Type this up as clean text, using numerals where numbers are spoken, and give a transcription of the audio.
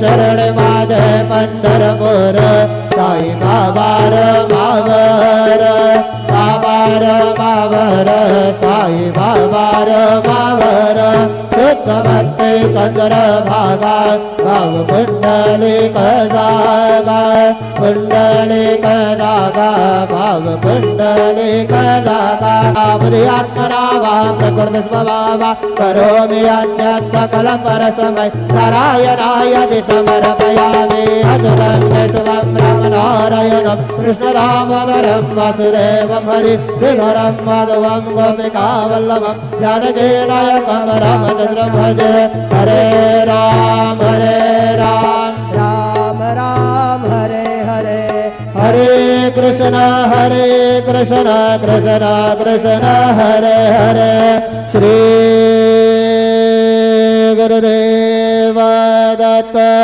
शरण माझे पंढरपूर साई बाबार मावर बाबार मावर साई बाबार मावर शुद्ध भक्ती चंद्र भागा भाव कुंडलिक जागा कुंडलिक जागा भाव कुंडलिक जागा आत्मना वा प्रकृति स्वभावा करोमि अन्यत् सकल परस्मै नारायणाय समर्पयामि अतुलन्य शुभं ब्रह्मनारायणं कृष्णदामोदरं वासुदेवं हरिश्रीधरं माधवं गोपिकावल्लभं जानकीनायकं रामचन्द्रं भजे हरे राम राम राम हरे हरे हरे कृष्ण कृष्ण कृष्ण हरे हरे श्री गुरुदेव दत्त।